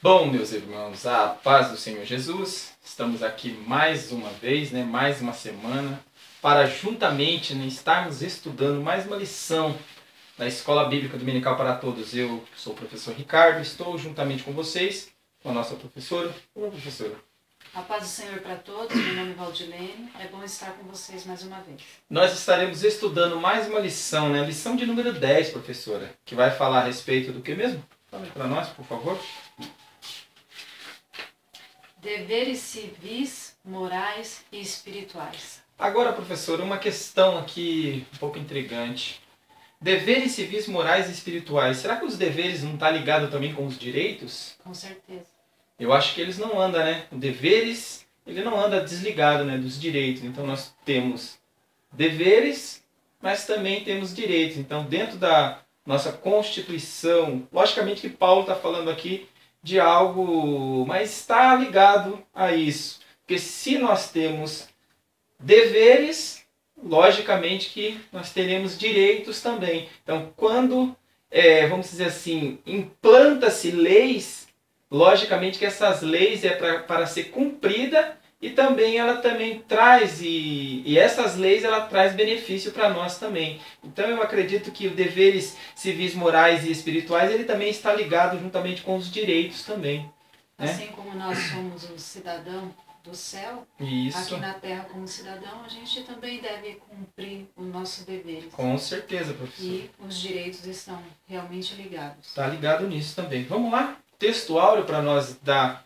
Bom, meus irmãos, a paz do Senhor Jesus, estamos aqui mais uma vez, mais uma semana, para juntamente estarmos estudando mais uma lição da Escola Bíblica Dominical para Todos. Eu sou o professor Ricardo, estou juntamente com vocês, com a nossa professora. Olá, professora. A paz do Senhor para todos, meu nome é Valdilene, é bom estar com vocês mais uma vez. Nós estaremos estudando mais uma lição, a lição de número 10, professora, que vai falar a respeito do que mesmo? Fala para nós, por favor. Deveres civis, morais e espirituais. Agora, professora, uma questão aqui um pouco intrigante. Deveres civis, morais e espirituais. Será que os deveres não estão ligados também com os direitos? Com certeza. Eu acho que eles não andam, O deveres, ele não anda desligado, dos direitos. Então nós temos deveres, mas também temos direitos. Então dentro da nossa Constituição, logicamente que Paulo está falando aqui de algo, mas está ligado a isso. Porque se nós temos deveres, logicamente que nós teremos direitos também. Então, quando, vamos dizer assim, implanta-se leis, logicamente que essas leis para ser cumprida e também ela também traz, e essas leis ela traz benefício para nós também. Então eu acredito que os deveres civis, morais e espirituais ele também está ligado juntamente com os direitos também. Assim como nós somos um cidadão do céu, Isso. Aqui na terra como cidadão, a gente também deve cumprir os nossos deveres. Com certeza, professor. E os direitos estão realmente ligados. Está ligado nisso também. Vamos lá? Texto áureo para nós dar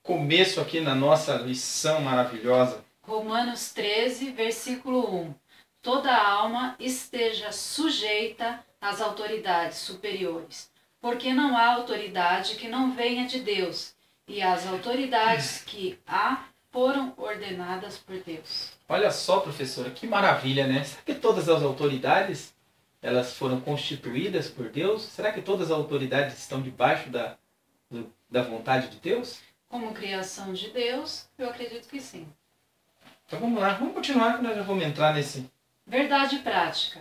começo aqui na nossa lição maravilhosa. Romanos 13, versículo 1. Toda alma esteja sujeita às autoridades superiores, porque não há autoridade que não venha de Deus, e as autoridades que há foram ordenadas por Deus. Olha só, professora, que maravilha, Será que todas as autoridades elas foram constituídas por Deus? Será que todas as autoridades estão debaixo da vontade de Deus? Como criação de Deus, eu acredito que sim. Então vamos lá, vamos continuar que nós já vamos entrar nesse... Verdade prática.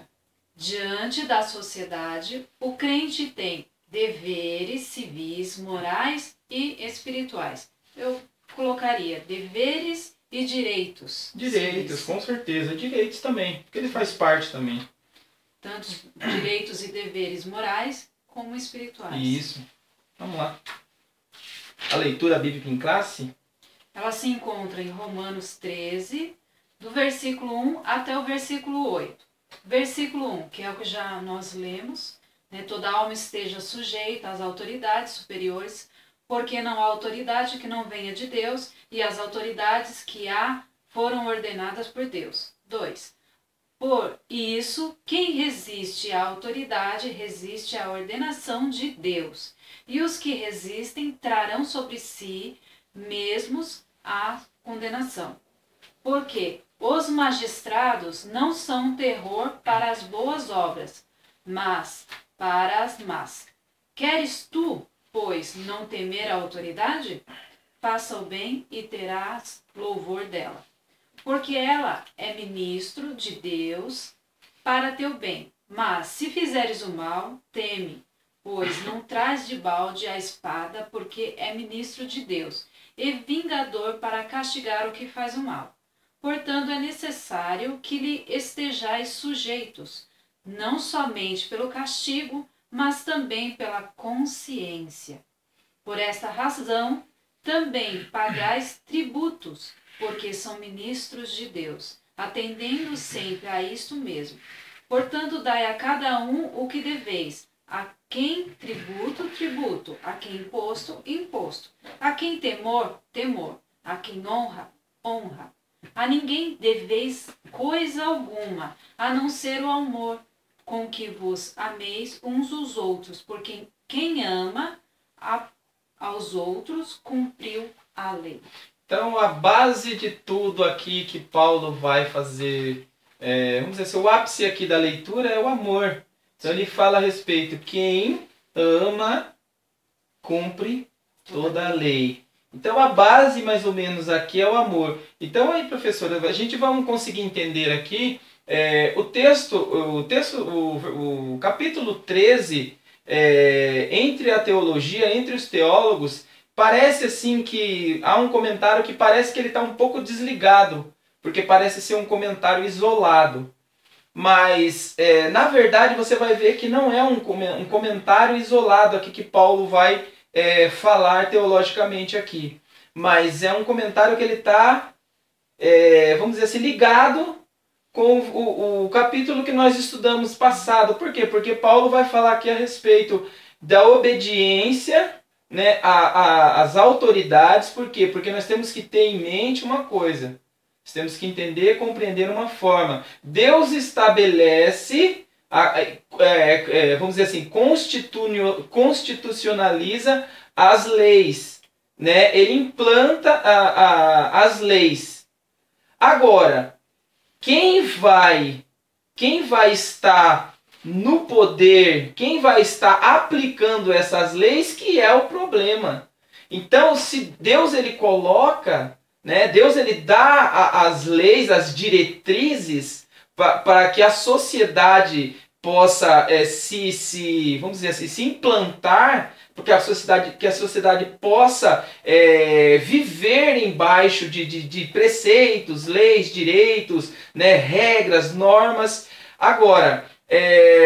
Diante da sociedade, o crente tem deveres civis, morais e espirituais. Eu colocaria deveres e direitos. Direitos, civis. com certeza. Direitos também, porque ele faz parte também. Tanto direitos e deveres morais como espirituais. Isso. Vamos lá. A leitura bíblica em classe? Ela se encontra em Romanos 13, do versículo 1 até o versículo 8. Versículo 1, que é o que já nós lemos, toda alma esteja sujeita às autoridades superiores, porque não há autoridade que não venha de Deus, e as autoridades que há foram ordenadas por Deus. 2. Por isso, quem resiste à autoridade resiste à ordenação de Deus, e os que resistem trarão sobre si mesmos a condenação. Porque os magistrados não são terror para as boas obras, mas para as más. Queres tu, pois, não temer a autoridade? Faça o bem e terás louvor dela. Porque ela é ministro de Deus para teu bem. Mas, se fizeres o mal, teme, pois não traz de balde a espada, porque é ministro de Deus, e vingador para castigar o que faz o mal. Portanto, é necessário que lhe estejais sujeitos, não somente pelo castigo, mas também pela consciência. Por esta razão, também pagais tributos, porque são ministros de Deus, atendendo sempre a isto mesmo. Portanto, dai a cada um o que deveis, a quem tributo, tributo, a quem imposto, imposto, a quem temor, temor, a quem honra, honra. A ninguém deveis coisa alguma, a não ser o amor, com que vos ameis uns os outros, porque quem ama aos outros cumpriu a lei. Então, a base de tudo aqui que Paulo vai fazer, vamos dizer assim, o ápice aqui da leitura é o amor. Então, ele fala a respeito, quem ama, cumpre toda a lei. Então, a base, mais ou menos, aqui é o amor. Então, aí, professora, a gente vai conseguir entender aqui, o capítulo 13, entre a teologia, entre os teólogos, parece assim que há um comentário que parece que ele está um pouco desligado, porque parece ser um comentário isolado. Mas, na verdade, você vai ver que não é um comentário isolado aqui que Paulo vai falar teologicamente aqui. Mas é um comentário que ele está, vamos dizer assim, ligado com o capítulo que nós estudamos passado. Por quê? Porque Paulo vai falar aqui a respeito da obediência, né, às autoridades. Por quê? Porque nós temos que ter em mente uma coisa. Nós temos que entender e compreender uma forma. Deus estabelece, vamos dizer assim, constitucionaliza as leis. Né? Ele implanta as leis. Agora, quem vai estar no poder, quem vai estar aplicando essas leis, que é o problema. Então, se Deus ele coloca, né, Deus ele dá as leis, as diretrizes para que a sociedade possa vamos dizer assim, se implantar, porque que a sociedade possa viver embaixo de preceitos, leis, direitos, né, regras, normas. Agora,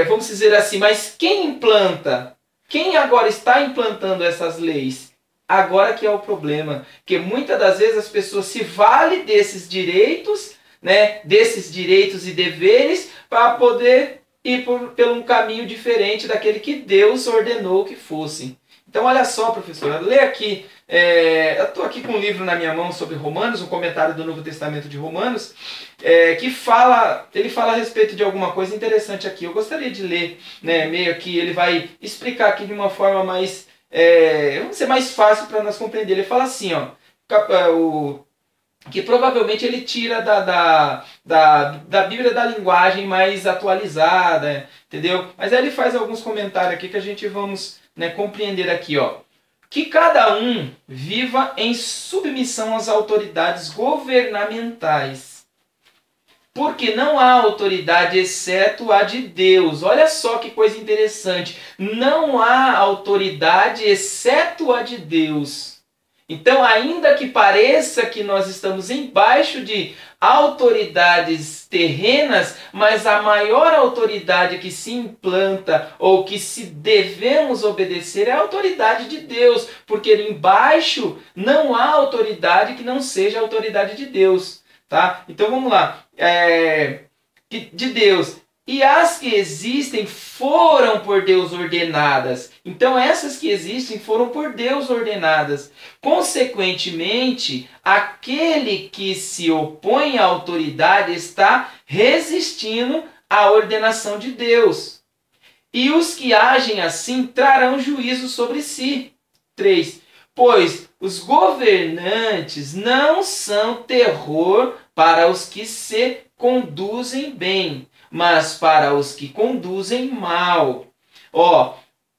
vamos dizer assim, mas quem implanta? Quem agora está implantando essas leis? Agora que é o problema, que muitas das vezes as pessoas se valem desses direitos, né, desses direitos e deveres para poder ir por um caminho diferente daquele que Deus ordenou que fosse. Então olha só, professora, lê aqui, eu estou aqui com um livro na minha mão sobre Romanos, um comentário do Novo Testamento de Romanos, que ele fala a respeito de alguma coisa interessante aqui. Eu gostaria de ler, né, meio que ele vai explicar aqui de uma forma mais, vamos dizer, mais fácil para nós compreender. Ele fala assim, ó, que provavelmente ele tira da Bíblia da linguagem mais atualizada, entendeu? Mas aí ele faz alguns comentários aqui que a gente vamos, né, compreender aqui, ó. Que cada um viva em submissão às autoridades governamentais, porque não há autoridade exceto a de Deus. Olha só que coisa interessante. Não há autoridade exceto a de Deus. Então, ainda que pareça que nós estamos embaixo de autoridades terrenas, mas a maior autoridade que se implanta ou que se devemos obedecer é a autoridade de Deus, porque embaixo não há autoridade que não seja a autoridade de Deus. Tá? Então vamos lá. De Deus. E as que existem foram por Deus ordenadas. Então essas que existem foram por Deus ordenadas. Consequentemente, aquele que se opõe à autoridade está resistindo à ordenação de Deus. E os que agem assim trarão juízo sobre si. 3. Pois os governantes não são terror para os que se conduzem bem, mas para os que conduzem mal. Ó,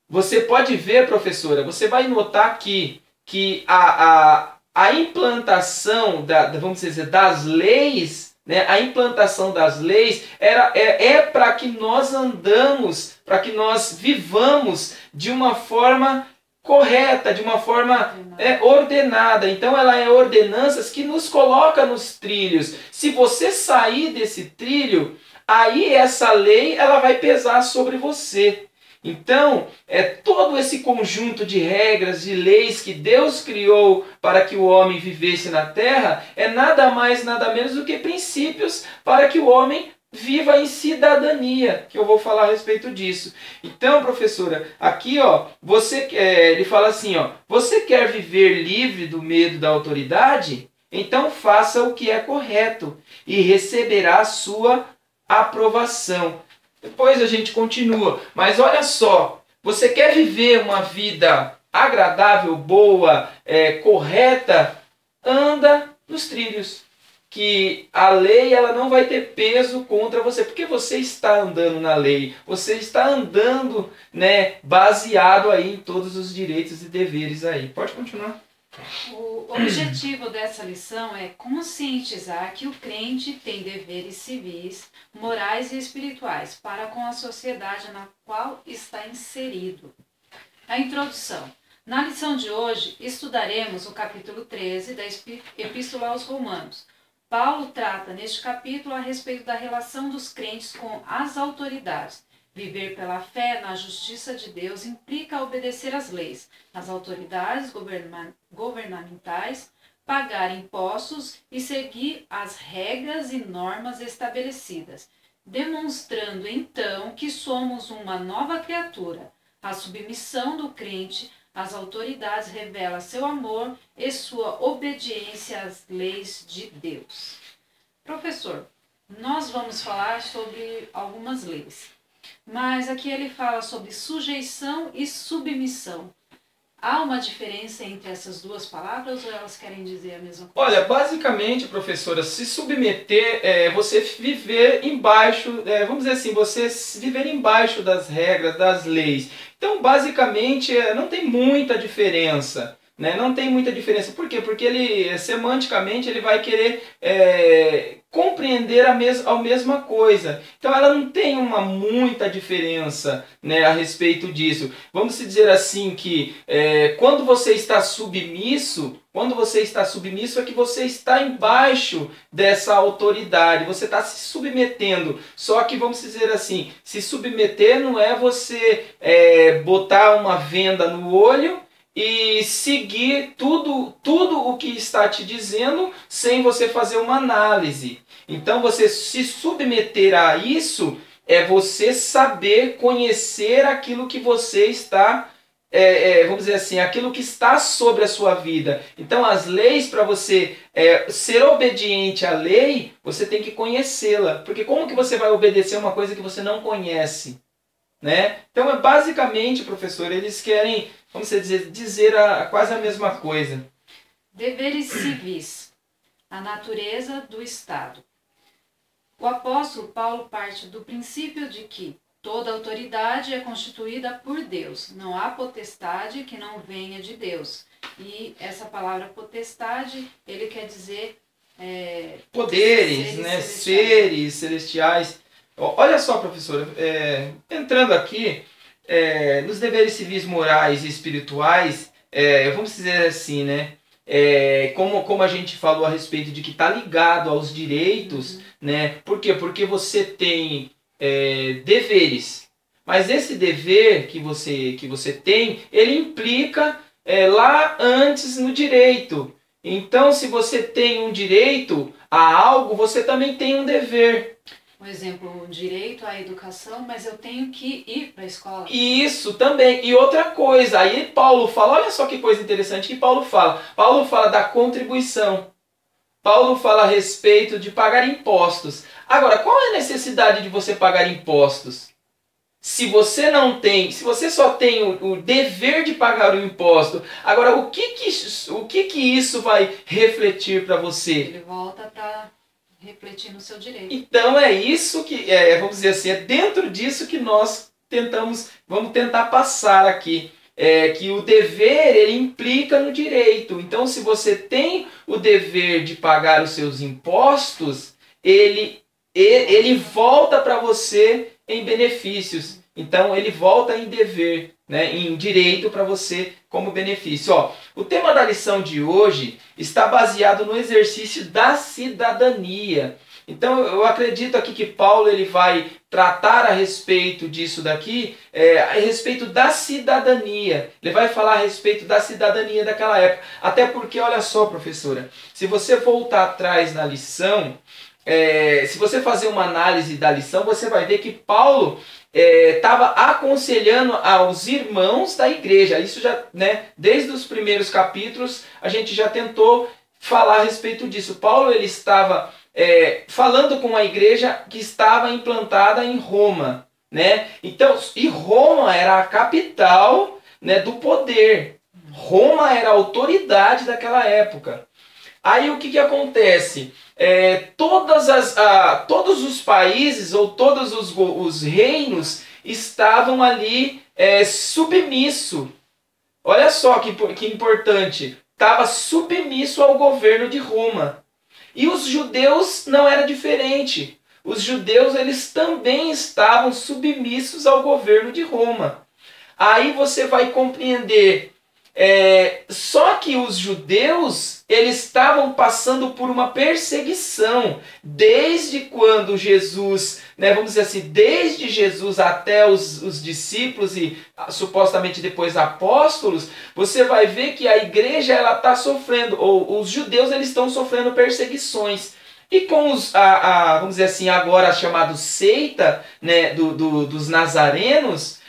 você pode ver, professora, você vai notar aqui que a implantação vamos dizer, das leis, né, a implantação das leis é para que nós andamos, para que nós vivamos de uma forma correta, de uma forma ordenada. Então ela é ordenanças que nos coloca nos trilhos. Se você sair desse trilho, aí essa lei ela vai pesar sobre você. Então, todo esse conjunto de regras, de leis que Deus criou para que o homem vivesse na terra, é nada mais, nada menos do que princípios para que o homem viva em cidadania, que eu vou falar a respeito disso. Então, professora, aqui, ó, ele fala assim, ó, você quer viver livre do medo da autoridade? Então faça o que é correto e receberá a sua aprovação. Depois a gente continua, mas olha só, você quer viver uma vida agradável, boa, correta? Anda nos trilhos. Que a lei ela não vai ter peso contra você, porque você está andando na lei, você está andando, né, baseado aí em todos os direitos e deveres aí. Pode continuar. O objetivo dessa lição é conscientizar que o crente tem deveres civis, morais e espirituais para com a sociedade na qual está inserido. A introdução. Na lição de hoje, estudaremos o capítulo 13 da Epístola aos Romanos. Paulo trata neste capítulo a respeito da relação dos crentes com as autoridades. Viver pela fé na justiça de Deus implica obedecer às leis, às autoridades governamentais, pagar impostos e seguir as regras e normas estabelecidas, demonstrando então que somos uma nova criatura. A submissão do crente às autoridades revela seu amor e sua obediência às leis de Deus. Professor, nós vamos falar sobre algumas leis, mas aqui ele fala sobre sujeição e submissão. Há uma diferença entre essas duas palavras ou elas querem dizer a mesma coisa? Olha, basicamente, professora, se submeter é você viver embaixo, vamos dizer assim, você viver embaixo das regras, das leis. Então, basicamente, não tem muita diferença. Né? Não tem muita diferença. Por quê? Porque ele, semanticamente, ele vai querer compreender a mesma coisa. Então ela não tem muita diferença, né, a respeito disso. Vamos dizer assim que quando você está submisso é que você está embaixo dessa autoridade, você está se submetendo. Só que vamos dizer assim, se submeter não é você botar uma venda no olho e seguir tudo o que está te dizendo sem você fazer uma análise. Então você se submeter a isso é você saber conhecer aquilo que você está, vamos dizer assim, aquilo que está sobre a sua vida. Então as leis, para você ser obediente à lei, você tem que conhecê-la. Porque como que você vai obedecer uma coisa que você não conhece? Né? Então basicamente, professor, eles querem, vamos dizer quase a mesma coisa. Deveres civis. A natureza do Estado. O apóstolo Paulo parte do princípio de que toda autoridade é constituída por Deus. Não há potestade que não venha de Deus. E essa palavra potestade, ele quer dizer poderes, seres celestiais. Olha só, professora, entrando aqui nos deveres civis, morais e espirituais, vamos dizer assim, né? Como a gente falou a respeito de que está ligado aos direitos, né? Por quê? Porque você tem deveres, mas esse dever que você tem, ele implica lá antes no direito. Então, se você tem um direito a algo, você também tem um dever. Por exemplo, o direito à educação, mas eu tenho que ir para a escola. Isso também. E outra coisa, aí Paulo fala, olha só que coisa interessante que Paulo fala. Paulo fala da contribuição. Paulo fala a respeito de pagar impostos. Agora, qual é a necessidade de você pagar impostos? Se você não tem, se você só tem o dever de pagar o imposto, agora o que isso vai refletir para você? Ele volta para refletir no seu direito. Então é isso que, vamos dizer assim, é dentro disso que nós vamos tentar passar aqui. Que o dever, ele implica no direito. Então, se você tem o dever de pagar os seus impostos, ele volta para você em benefícios. Então, ele volta em dever, né, em direito para você como benefício. O tema da lição de hoje está baseado no exercício da cidadania. Então, eu acredito aqui que Paulo ele vai tratar a respeito disso daqui, a respeito da cidadania. Ele vai falar a respeito da cidadania daquela época. Até porque, olha só, professora, se você voltar atrás na lição, se você fazer uma análise da lição, você vai ver que Paulo estava aconselhando aos irmãos da igreja. Isso já, né, desde os primeiros capítulos, a gente já tentou falar a respeito disso. Paulo ele estava falando com a igreja que estava implantada em Roma, né? Então, e Roma era a capital, né, do poder. Roma era a autoridade daquela época. Aí o que acontece? Todos os países ou todos os reinos estavam ali submisso. Olha só que importante. Estava submisso ao governo de Roma. E os judeus não era diferente. Os judeus eles também estavam submissos ao governo de Roma. Aí você vai compreender Só que os judeus, eles estavam passando por uma perseguição desde quando Jesus, né, vamos dizer assim, desde Jesus até os discípulos e supostamente depois apóstolos. Você vai ver que a igreja ela está sofrendo, ou os judeus eles estão sofrendo perseguições. E com vamos dizer assim, agora chamado seita, né, dos nazarenos,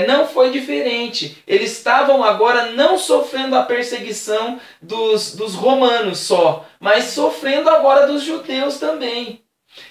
não foi diferente. Eles estavam agora não sofrendo a perseguição dos romanos só, mas sofrendo agora dos judeus também.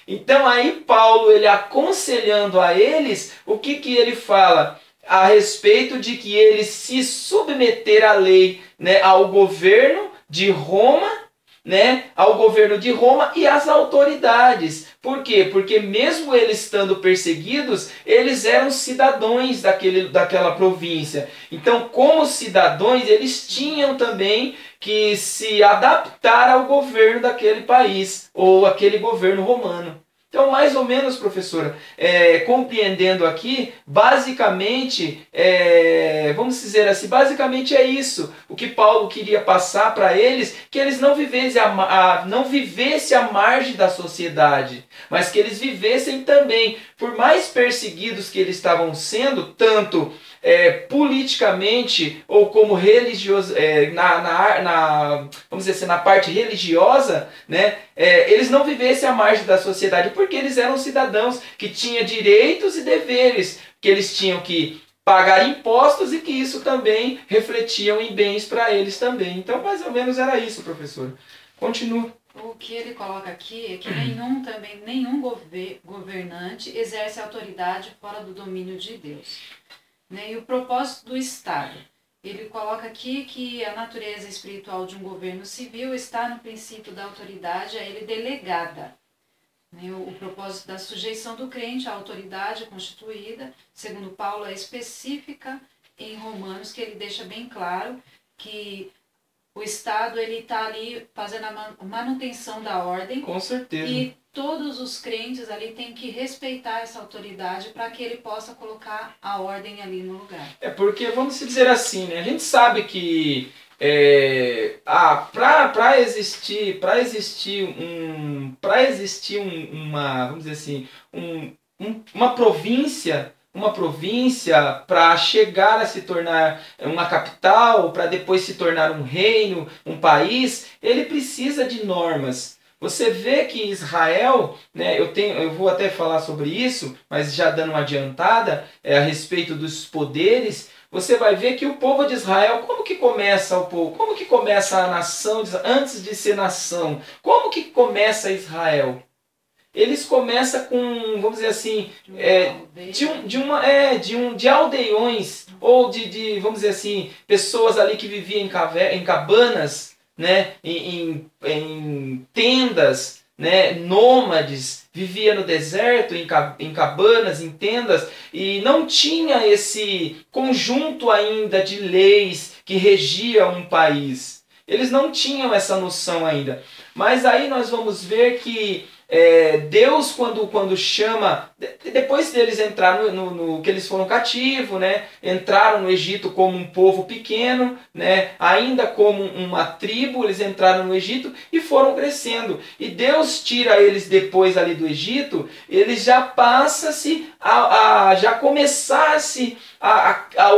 Então aí Paulo, ele aconselhando a eles, o que ele fala? A respeito de que eles se submeter à lei, né, ao governo de Roma, né, ao governo de Roma e às autoridades. Por quê? Porque mesmo eles estando perseguidos, eles eram cidadãos daquela província. Então, como cidadãos, eles tinham também que se adaptar ao governo daquele país, ou aquele governo romano. Então, mais ou menos, professora, compreendendo aqui, basicamente, vamos dizer assim, basicamente é isso. O que Paulo queria passar para eles, que eles não vivessem à margem da sociedade, mas que eles vivessem também, por mais perseguidos que eles estavam sendo, tanto politicamente ou como religioso, vamos dizer assim, na parte religiosa, né, eles não vivessem à margem da sociedade, porque eles eram cidadãos que tinham direitos e deveres, que eles tinham que pagar impostos e que isso também refletiam em bens para eles também. Então, mais ou menos era isso, professor. Continua. O que ele coloca aqui é que nenhum governante exerce autoridade fora do domínio de Deus. Né? E o propósito do Estado. Ele coloca aqui que a natureza espiritual de um governo civil está no princípio da autoridade a ele delegada. Né? O propósito da sujeição do crente à autoridade constituída, segundo Paulo, é específica em Romanos, que ele deixa bem claro que o Estado está ali fazendo a manutenção da ordem. Com certeza. E todos os crentes ali têm que respeitar essa autoridade para que ele possa colocar a ordem ali no lugar. Porque, vamos dizer assim, né? A gente sabe que para existir uma, vamos dizer assim, uma província para chegar a se tornar uma capital, para depois se tornar um reino, um país, ele precisa de normas. Você vê que Israel, né, eu vou até falar sobre isso, mas já dando uma adiantada a respeito dos poderes. Você vai ver que o povo de Israel, como que começa o povo? Como que começa a nação antes de ser nação? Como que começa Israel? Eles começam com, vamos dizer assim, de aldeiões, ou vamos dizer assim, pessoas ali que viviam em cabanas, né, em tendas, né, nômades, vivia no deserto, em cabanas, em tendas, e não tinha esse conjunto ainda de leis que regia um país. Eles não tinham essa noção ainda. Mas aí nós vamos ver que Deus, quando chama, depois deles entraram no que eles foram cativos, né, entraram no Egito como um povo pequeno, né, ainda como uma tribo, eles entraram no Egito e foram crescendo. E Deus tira eles depois ali do Egito, eles já passa-se já começasse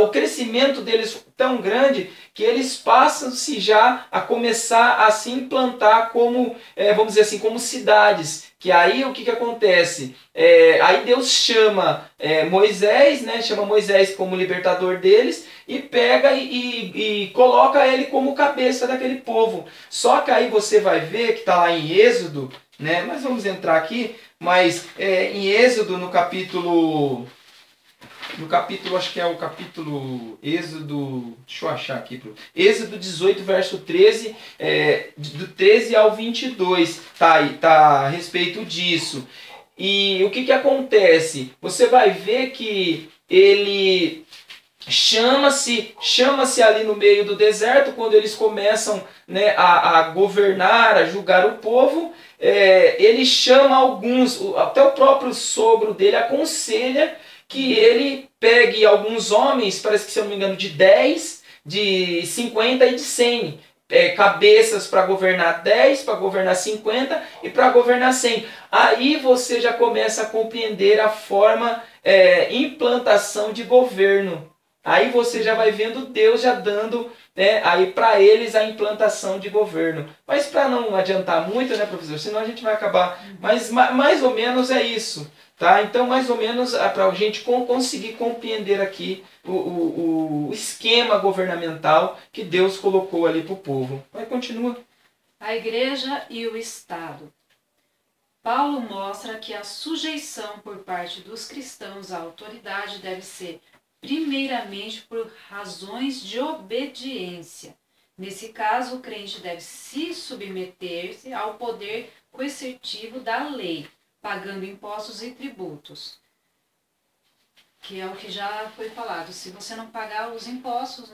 o crescimento deles tão grande que eles passam-se já a começar a se implantar como, vamos dizer assim, como cidades. Que aí o que acontece? Aí Deus chama Moisés, né? Chama Moisés como libertador deles e pega e coloca ele como cabeça daquele povo. Só que aí você vai ver que está lá em Êxodo, né? Mas vamos entrar aqui, mas em Êxodo no capítulo, acho que é o capítulo Êxodo, deixa eu achar aqui, Êxodo 18, verso 13, do 13 ao 22, tá a respeito disso. E o que acontece? Você vai ver que ele chama-se ali no meio do deserto, quando eles começam, né, a governar, a julgar o povo, ele chama alguns, até o próprio sogro dele aconselha que ele pegue alguns homens, parece que, se eu não me engano, de 10, de 50 e de 100. Cabeças para governar 10, para governar 50 e para governar 100. Aí você já começa a compreender a forma, implantação de governo. Aí você já vai vendo Deus já dando, né, aí para eles a implantação de governo. Mas para não adiantar muito, né, professor? Senão a gente vai acabar. Mas mais ou menos é isso. Tá? Então, mais ou menos, para a gente conseguir compreender aqui o esquema governamental que Deus colocou ali para o povo. Vai, continua. A igreja e o Estado. Paulo mostra que a sujeição por parte dos cristãos à autoridade deve ser primeiramente por razões de obediência. Nesse caso, o crente deve se submeter-se ao poder coercitivo da lei, pagando impostos e tributos, que é o que já foi falado. Se você não pagar os impostos,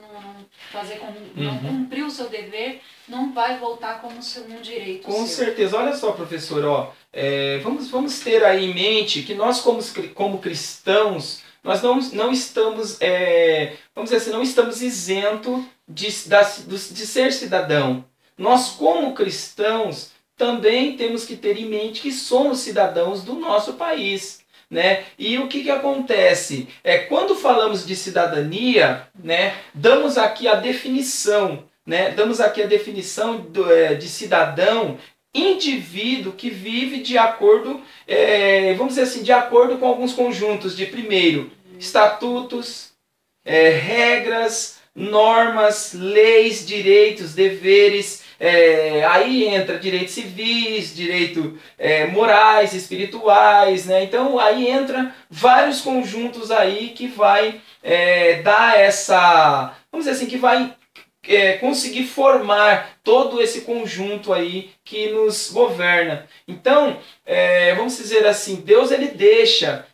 não cumprir o seu dever, não vai voltar como um direito Com seu. certeza. Olha só, professor, vamos ter aí em mente que nós como cristãos, nós não estamos, vamos dizer assim, não estamos isentos de ser cidadão. Nós como cristãos também temos que ter em mente que somos cidadãos do nosso país, né? E o que acontece? Quando falamos de cidadania, né, damos aqui a definição, né? Damos aqui a definição de cidadão, indivíduo que vive de acordo, vamos dizer assim, de acordo com alguns conjuntos de, primeiro, estatutos, regras, normas, leis, direitos, deveres. Aí entra direitos civis, direitos morais, espirituais, né? Então aí entra vários conjuntos aí que vai dar essa, vamos dizer assim, que vai conseguir formar todo esse conjunto aí que nos governa. Então, vamos dizer assim, Deus ele deixa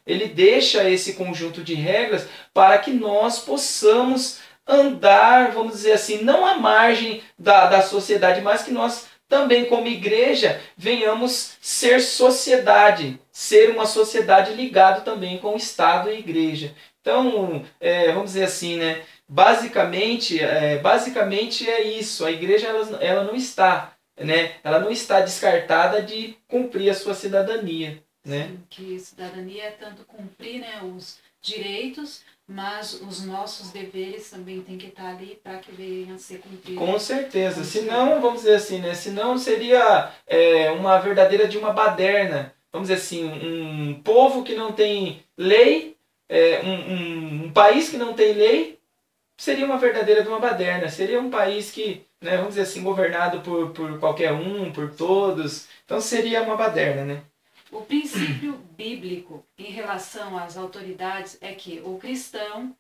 esse conjunto de regras para que nós possamos andar, vamos dizer assim, não à margem da sociedade, mas que nós também como igreja venhamos ser sociedade, ser uma sociedade ligada também com o Estado e a igreja. Então, vamos dizer assim, né? Basicamente é isso. A igreja ela não está, né? Ela não está descartada de cumprir a sua cidadania, né? Sim, que cidadania é tanto cumprir, né, os direitos, mas os nossos deveres também tem que estar ali para que venham a ser cumpridos. Com certeza. Senão, vamos dizer assim, né? Senão seria uma verdadeira de uma baderna. Vamos dizer assim, um povo que não tem lei, um país que não tem lei, seria uma verdadeira de uma baderna. Seria um país que, né, vamos dizer assim, governado por qualquer um, por todos. Então seria uma baderna, né? O princípio bíblico em relação às autoridades é que o cristão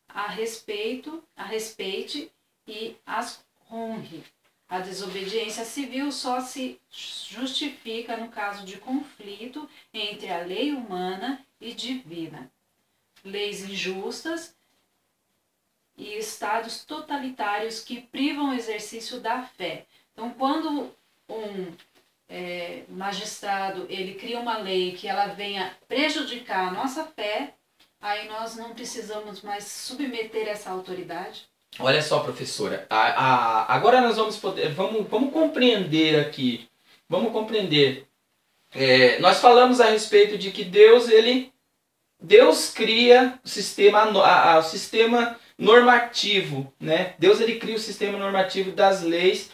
a respeite e as honre. A desobediência civil só se justifica no caso de conflito entre a lei humana e divina. Leis injustas e estados totalitários que privam o exercício da fé. Então, quando magistrado ele cria uma lei que ela venha prejudicar a nossa fé, aí nós não precisamos mais submeter essa autoridade. Olha só, professora, agora nós vamos compreender aqui, vamos compreender. Nós falamos a respeito de que Deus cria o sistema normativo, né? Deus ele cria o sistema normativo das leis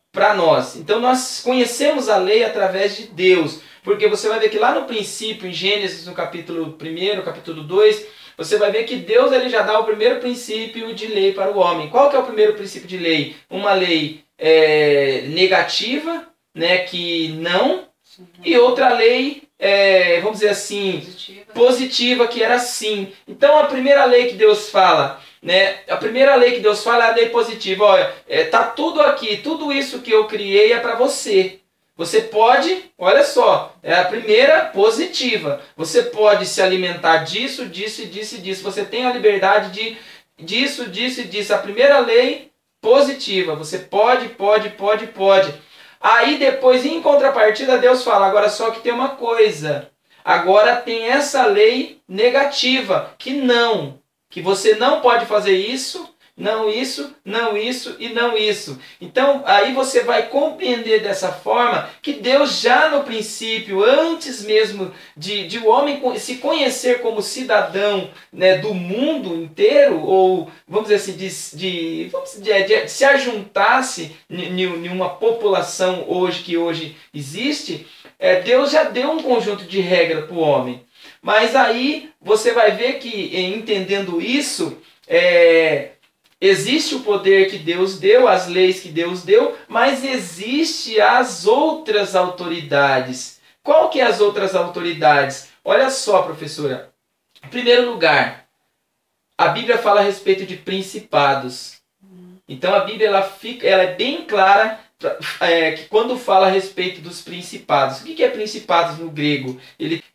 para nós. Então nós conhecemos a lei através de Deus, porque você vai ver que lá no princípio, em Gênesis, no capítulo 1, capítulo 2, você vai ver que Deus ele já dá o primeiro princípio de lei para o homem. Qual que é o primeiro princípio de lei? Uma lei negativa, né, que não, e outra lei, vamos dizer assim, positiva, que era sim. Então a primeira lei que Deus fala, né, a primeira lei que Deus fala é a lei positiva. Olha, tá tudo aqui, tudo isso que eu criei é para você. Você pode, olha só, é a primeira positiva. Você pode se alimentar disso, disso e disso e disso. Você tem a liberdade de disso, disso e disso. A primeira lei positiva. Você pode. Aí depois, em contrapartida, Deus fala, agora só que tem uma coisa. Agora tem essa lei negativa, que você não pode fazer isso, não isso, não isso e não isso. Então aí você vai compreender dessa forma que Deus já no princípio, antes mesmo de o homem se conhecer como cidadão, né, do mundo inteiro, ou vamos dizer assim, de se ajuntasse em uma população hoje que hoje existe, Deus já deu um conjunto de regras para o homem. Mas aí você vai ver que, entendendo isso, existe o poder que Deus deu, as leis que Deus deu, mas existe as outras autoridades. Qual que é as outras autoridades? Olha só, professora. Em primeiro lugar, a Bíblia fala a respeito de principados. Então a Bíblia ela é bem clara que quando fala a respeito dos principados. O que é principados no grego?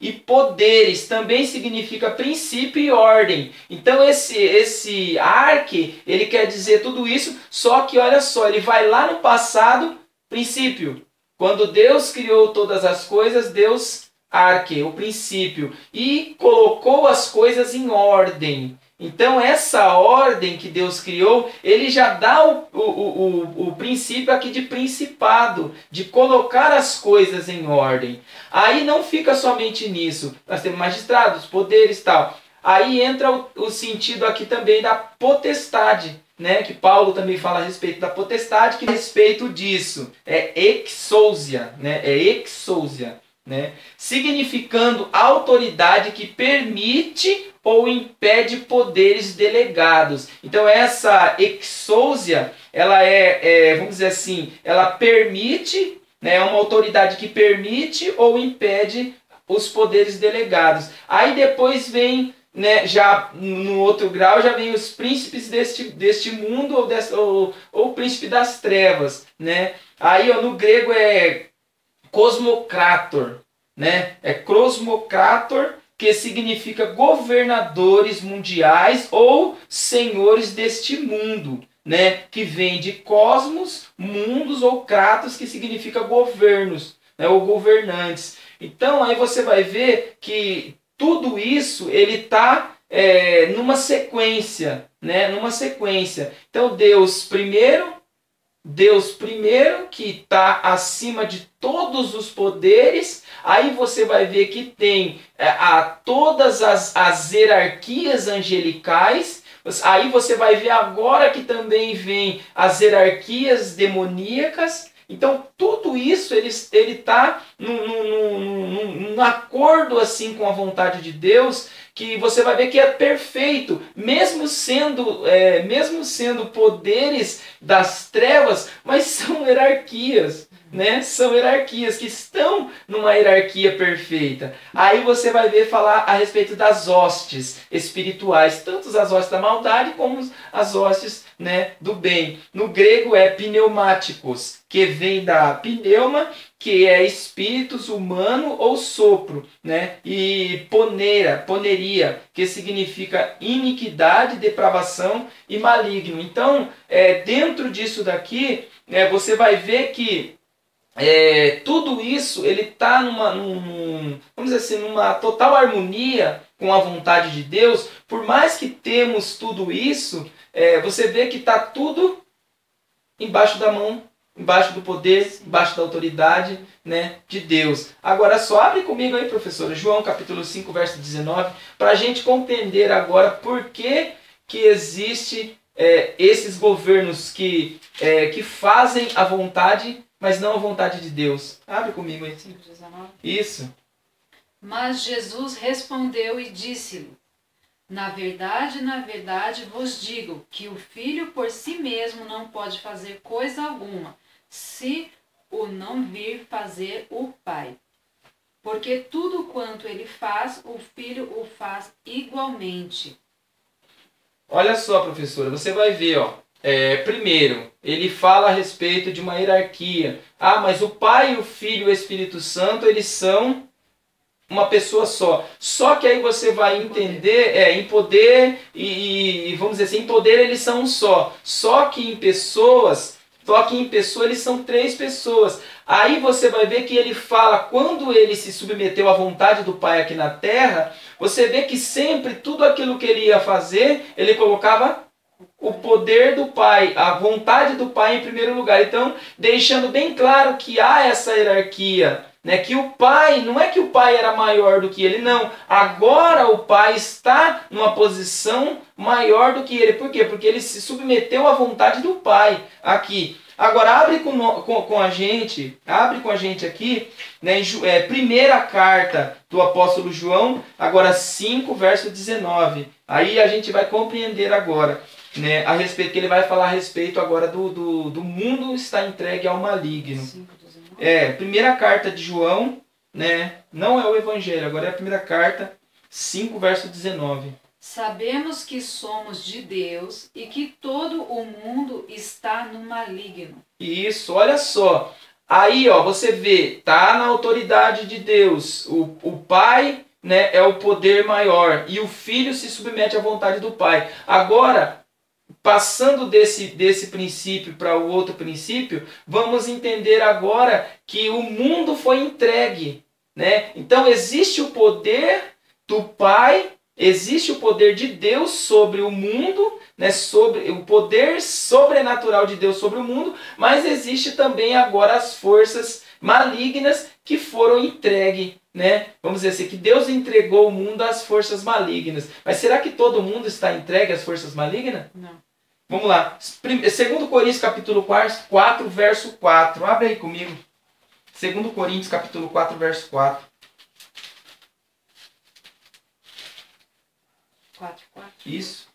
E poderes também significa princípio e ordem. Então esse arque, ele quer dizer tudo isso, só que olha só, ele vai lá no passado, princípio. Quando Deus criou todas as coisas, Deus arque, o princípio, e colocou as coisas em ordem. Então essa ordem que Deus criou, ele já dá o princípio aqui de principado, de colocar as coisas em ordem. Aí não fica somente nisso, nós temos magistrados, poderes e tal. Aí entra o sentido aqui também da potestade, né? Que Paulo também fala a respeito da potestade, que a respeito disso é exousia, né? É exousia, né? Significando autoridade que permite ou impede poderes delegados. Então essa exousia, ela vamos dizer assim, ela permite, né, uma autoridade que permite ou impede os poderes delegados. Aí depois vem, né, já no outro grau, já vem os príncipes deste mundo ou o príncipe das trevas, né? Aí no grego é cosmocrator, né? É cosmocrator, que significa governadores mundiais ou senhores deste mundo, né? Que vem de cosmos, mundos, ou kratos, que significa governos, né? Ou governantes. Então aí você vai ver que tudo isso ele está numa sequência, né? Numa sequência. Então Deus primeiro, que está acima de todos os poderes. Aí você vai ver que tem todas as hierarquias angelicais. Aí você vai ver agora que também vem as hierarquias demoníacas. Então tudo isso ele está num acordo assim com a vontade de Deus, que você vai ver que é perfeito, mesmo sendo poderes das trevas, mas são hierarquias, né? São hierarquias que estão numa hierarquia perfeita. Aí você vai ver falar a respeito das hostes espirituais, tanto as hostes da maldade como as hostes, né, do bem. No grego é pneumáticos, que vem da pneuma, que é espíritos, humano ou sopro, né? E poneria, que significa iniquidade, depravação e maligno. Então, dentro disso daqui, você vai ver que tudo isso ele está vamos dizer assim, numa total harmonia com a vontade de Deus. Por mais que temos tudo isso, você vê que está tudo embaixo da mão, embaixo do poder, embaixo da autoridade, né, de Deus. Agora só abre comigo aí, professora, João capítulo 5, verso 19, para a gente compreender agora por que existe esses governos que fazem a vontade, mas não a vontade de Deus. Abre comigo aí. 5:19. Isso. Mas Jesus respondeu e disse-lhe: na verdade, vos digo que o Filho por si mesmo não pode fazer coisa alguma, se o não vir fazer o Pai. Porque tudo quanto ele faz, o Filho o faz igualmente. Olha só, professora, você vai ver, ó. Primeiro, ele fala a respeito de uma hierarquia. Ah, mas o Pai, o Filho e o Espírito Santo, eles são uma pessoa só. Só que aí você vai entender, em poder e vamos dizer assim, em poder eles são um só. Só que em pessoa eles são três pessoas. Aí você vai ver que ele fala, quando ele se submeteu à vontade do Pai aqui na terra, você vê que sempre tudo aquilo que ele ia fazer, ele colocava o poder do Pai, a vontade do Pai em primeiro lugar. Então, deixando bem claro que há essa hierarquia, né? Que o Pai, não é que o Pai era maior do que ele, não. Agora o Pai está numa posição maior do que ele. Por quê? Porque ele se submeteu à vontade do Pai aqui. Agora abre com a gente aqui, né, primeira carta do apóstolo João, agora 5, verso 19. Aí a gente vai compreender agora, né, a respeito, que ele vai falar a respeito agora do mundo está entregue ao maligno. 5:19. Primeira carta de João, né, não é o evangelho, agora é a primeira carta, 5, verso 19. Sabemos que somos de Deus e que todo o mundo está no maligno. Isso, olha só. Aí, ó, você vê, tá na autoridade de Deus. O Pai, né, é o poder maior e o Filho se submete à vontade do Pai. Agora, passando desse princípio para o outro princípio, vamos entender agora que o mundo foi entregue, né? Então existe o poder do Pai, existe o poder de Deus sobre o mundo, né, sobre o poder sobrenatural de Deus sobre o mundo, mas existe também agora as forças malignas que foram entregues, né? Vamos dizer assim, que Deus entregou o mundo às forças malignas. Mas será que todo mundo está entregue às forças malignas? Não. Vamos lá. 2 Coríntios capítulo 4, verso 4. Abre aí comigo. 2 Coríntios capítulo 4, verso 4. 4:4. Isso.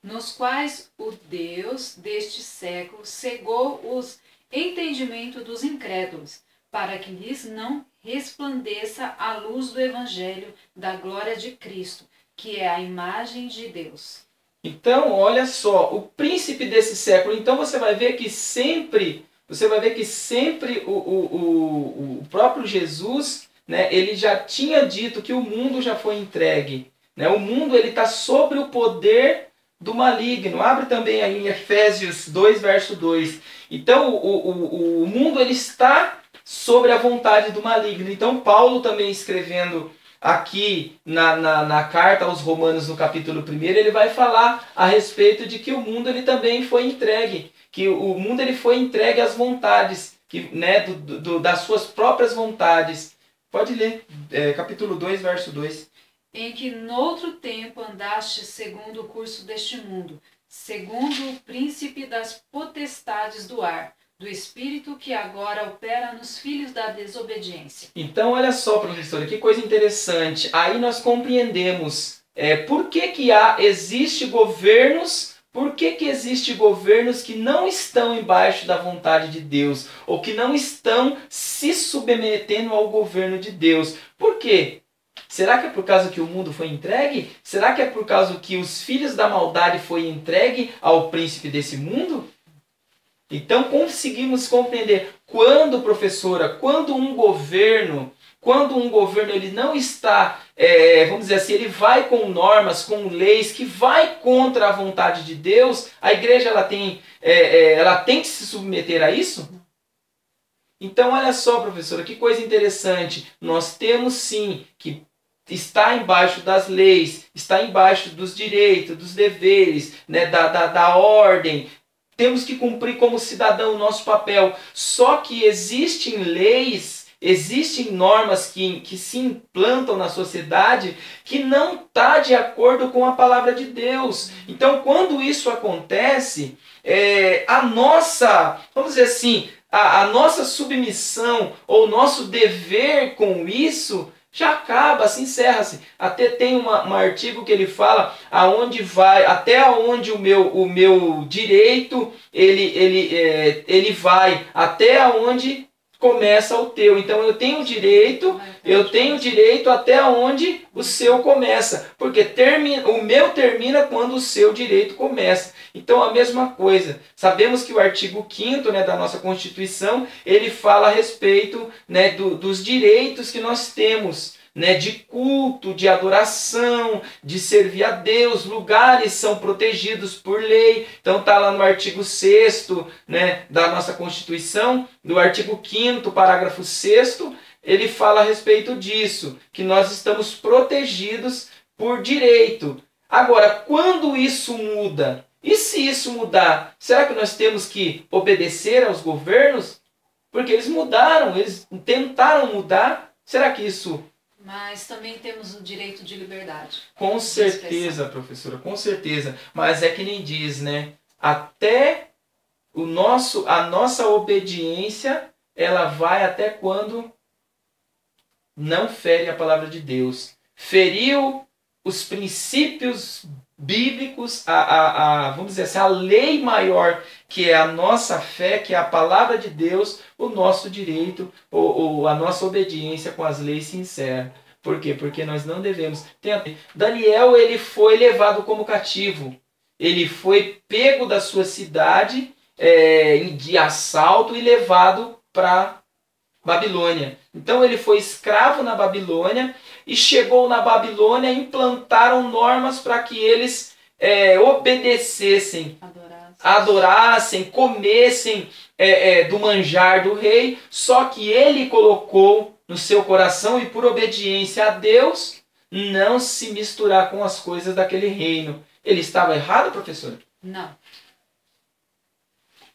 Nos quais o Deus deste século cegou os entendimentos dos incrédulos, para que lhes não resplandeça a luz do evangelho da glória de Cristo, que é a imagem de Deus. Então, olha só, o príncipe desse século. Então você vai ver que sempre o próprio Jesus, né, ele já tinha dito que o mundo já foi entregue. Né? O mundo ele está sobre o poder do maligno. Abre também aí em Efésios 2, verso 2. Então o mundo ele está sobre a vontade do maligno. Então Paulo também escrevendo aqui na carta aos Romanos, no capítulo 1, ele vai falar a respeito de que o mundo ele também foi entregue. Que o mundo ele foi entregue às vontades, né, das suas próprias vontades. Pode ler, capítulo 2, verso 2. Em que noutro tempo andaste segundo o curso deste mundo, segundo o príncipe das potestades do ar, do espírito que agora opera nos filhos da desobediência. Então, olha só, professora, que coisa interessante. Aí nós compreendemos por que existe governos. Por que existe governos que não estão embaixo da vontade de Deus? Ou que não estão se submetendo ao governo de Deus? Por quê? Será que é por causa que o mundo foi entregue? Será que é por causa que os filhos da maldade foi entregue ao príncipe desse mundo? Então conseguimos compreender quando, professora, quando um governo ele não está, vamos dizer assim, ele vai com normas, com leis que vai contra a vontade de Deus, a igreja ela tem que se submeter a isso? Então olha só, professora, que coisa interessante. Nós temos sim que está embaixo das leis, está embaixo dos direitos, dos deveres, né, da ordem. Temos que cumprir como cidadão o nosso papel. Só que existem leis, existem normas que se implantam na sociedade que não está de acordo com a palavra de Deus. Então, quando isso acontece, vamos dizer assim, a nossa submissão ou nosso dever com isso já acaba, se encerra-se. Até tem um artigo que ele fala até onde o meu direito ele vai, até onde começa o teu. Então eu tenho direito até onde o seu começa, porque o meu termina quando o seu direito começa. Então a mesma coisa. Sabemos que o artigo 5º, né, da nossa Constituição, ele fala a respeito, né, dos direitos que nós temos, né, de culto, de adoração, de servir a Deus. Lugares são protegidos por lei. Então está lá no artigo 6º, né, da nossa Constituição, do artigo 5º, parágrafo 6º, ele fala a respeito disso, que nós estamos protegidos por direito. Agora, quando isso muda? E se isso mudar, será que nós temos que obedecer aos governos? Porque eles mudaram, eles tentaram mudar. Será que isso... Mas também temos o direito de liberdade. Com de certeza, expressão. professora, com certeza. Mas é que nem diz, né? Até a nossa obediência, ela vai até quando não fere a palavra de Deus. Feriu os princípios bíblicos, vamos dizer assim, a lei maior, que é a nossa fé, que é a palavra de Deus, o nosso direito, ou a nossa obediência com as leis se encerra. Por quê? Porque nós não devemos. Daniel, ele foi levado como cativo. Ele foi pego da sua cidade de assalto e levado para Babilônia. Então ele foi escravo na Babilônia e chegou na Babilônia e implantaram normas para que eles obedecessem, adorassem, comessem do manjar do rei. Só que ele colocou no seu coração, e por obediência a Deus, não se misturar com as coisas daquele reino. Ele estava errado, professor? Não.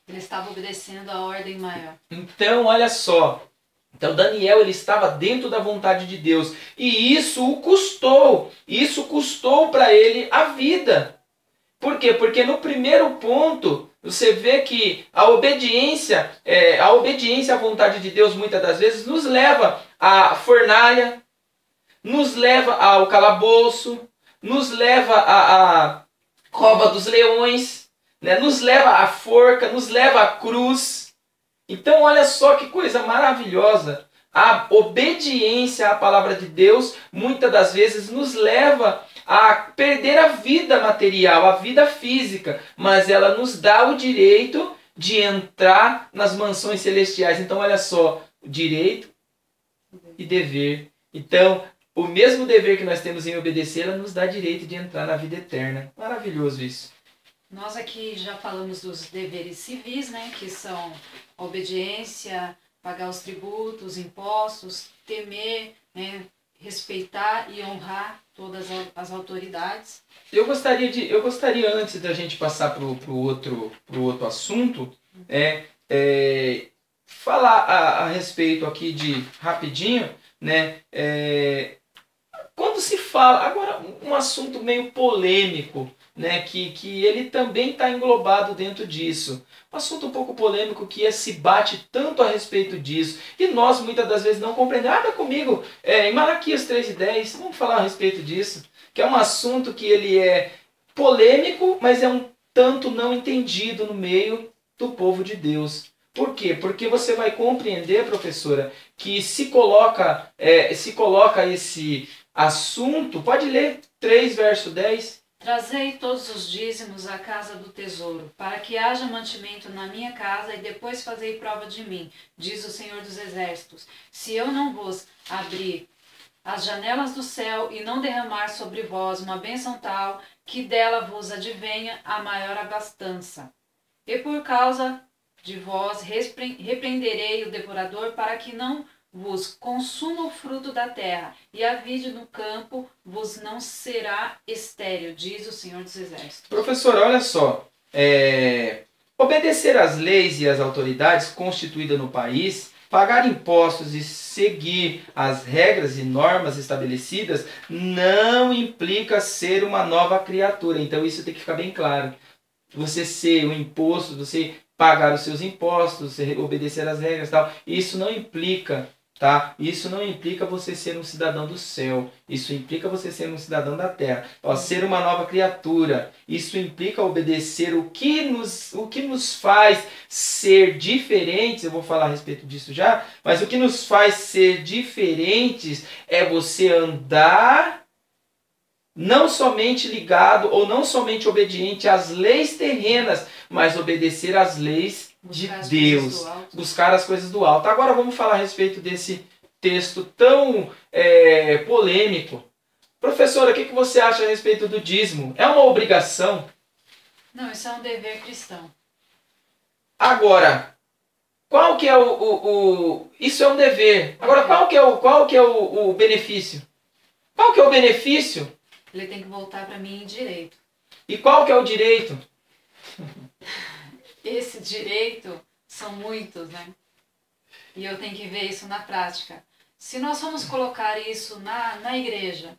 Ele estava obedecendo a ordem maior. Então, olha só. Então Daniel, ele estava dentro da vontade de Deus. E isso o custou. Isso custou para ele a vida. Por quê? Porque no primeiro ponto, você vê que a obediência à vontade de Deus, muitas das vezes, nos leva à fornalha, nos leva ao calabouço, nos leva à cova dos leões, né? Nos leva à forca, nos leva à cruz. Então olha só que coisa maravilhosa. A obediência à palavra de Deus muitas das vezes nos leva a perder a vida material, a vida física, mas ela nos dá o direito de entrar nas mansões celestiais. Então olha só, direito e dever. Então o mesmo dever que nós temos em obedecer, ela nos dá direito de entrar na vida eterna. Maravilhoso isso. Nós aqui já falamos dos deveres civis, né, que são a obediência, pagar os tributos, impostos, temer, né, respeitar e honrar todas as autoridades. Eu gostaria antes da gente passar para o outro assunto, falar a respeito aqui de rapidinho, né? Quando se fala agora um assunto meio polêmico, né, que ele também está englobado dentro disso. Um assunto um pouco polêmico que se bate tanto a respeito disso. E nós muitas das vezes não compreendemos. Tá comigo, em Malaquias 3:10, vamos falar a respeito disso. Que é um assunto que ele é polêmico, mas é um tanto não entendido no meio do povo de Deus. Por quê? Porque você vai compreender, professora, que se coloca esse assunto, pode ler 3 verso 10. Trazei todos os dízimos à casa do tesouro, para que haja mantimento na minha casa, e depois fazei prova de mim, diz o Senhor dos Exércitos. Se eu não vos abrir as janelas do céu e não derramar sobre vós uma bênção tal, que dela vos advenha a maior abastança. E por causa de vós repreenderei o devorador, para que não vos consuma o fruto da terra, e a vide no campo vos não será estéril, diz o Senhor dos Exércitos. Professora, olha só. Obedecer às leis e às autoridades constituídas no país, pagar impostos e seguir as regras e normas estabelecidas não implica ser uma nova criatura. Então isso tem que ficar bem claro. Você ser o imposto, você pagar os seus impostos, você obedecer às regras e tal, isso não implica, tá? Isso não implica você ser um cidadão do céu. Isso implica você ser um cidadão da terra. Ser uma nova criatura. Isso implica obedecer o que nos faz ser diferentes. Eu vou falar a respeito disso já. Mas o que nos faz ser diferentes é você andar não somente ligado ou não somente obediente às leis terrenas, mas obedecer às leis de Deus, buscar as coisas do alto. Agora vamos falar a respeito desse texto tão polêmico. Professora, o que você acha a respeito do dízimo? É uma obrigação? Não, isso é um dever cristão. Agora, qual que é isso é um dever. Agora, qual que é o benefício? Qual que é o benefício ele tem que voltar para mim em direito. E qual que é o direito? Esse direito são muitos, né? E eu tenho que ver isso na prática. Se nós formos colocar isso na igreja,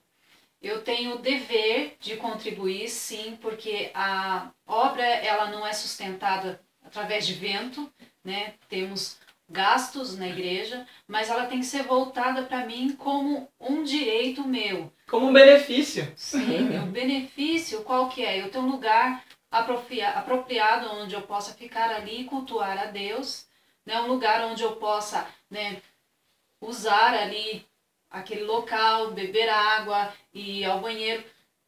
eu tenho o dever de contribuir, sim, porque a obra ela não é sustentada através de vento, né? Temos gastos na igreja, mas ela tem que ser voltada para mim como um direito meu. Como um benefício. Sim, o benefício qual que é? Eu tenho um lugar apropriado onde eu possa ficar ali e cultuar a Deus, né? Um lugar onde eu possa, né, usar ali aquele local, beber água, ir ao banheiro.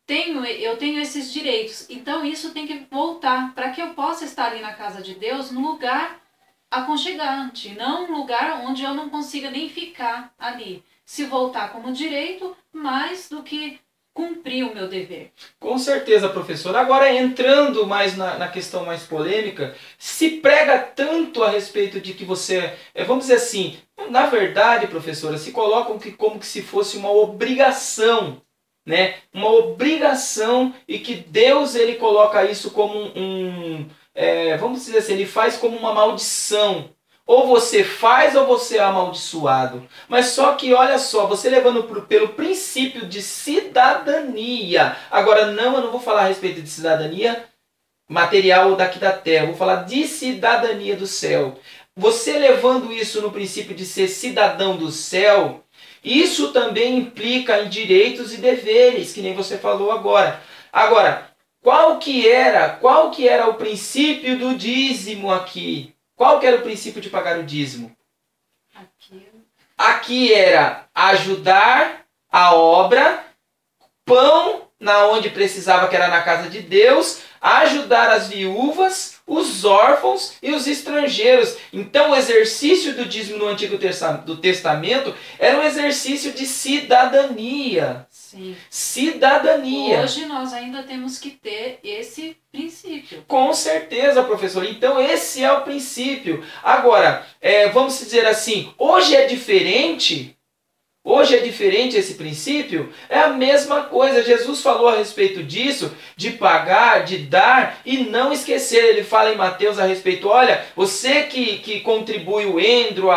Eu tenho esses direitos. Então isso tem que voltar para que eu possa estar ali na casa de Deus, num lugar aconchegante, não um lugar onde eu não consiga nem ficar ali. Se voltar como direito, mais do que cumprir o meu dever. Com certeza, professor. Agora, entrando mais na questão mais polêmica, se prega tanto a respeito de que você, vamos dizer assim, na verdade, professora, se colocam como que se fosse uma obrigação, né? Uma obrigação, e que Deus ele coloca isso como vamos dizer assim, ele faz como uma maldição. Ou você faz ou você é amaldiçoado. Mas só que, olha só, você levando pelo princípio de cidadania. Agora, não, eu não vou falar a respeito de cidadania material daqui da terra. Eu vou falar de cidadania do céu. Você levando isso no princípio de ser cidadão do céu, isso também implica em direitos e deveres, que nem você falou agora. Agora, qual que era o princípio do dízimo aqui? Qual que era o princípio de pagar o dízimo? Aqui era ajudar a obra, pão na onde precisava, que era na casa de Deus, ajudar as viúvas, os órfãos e os estrangeiros. Então o exercício do dízimo no Antigo Testamento era um exercício de cidadania. Sim. Cidadania. Hoje nós ainda temos que ter esse princípio. Com certeza, professor. Então esse é o princípio. Agora, vamos dizer assim, hoje é diferente. Hoje é diferente esse princípio? É a mesma coisa. Jesus falou a respeito disso, de pagar, de dar e não esquecer. Ele fala em Mateus a respeito, olha, você que contribui o endro,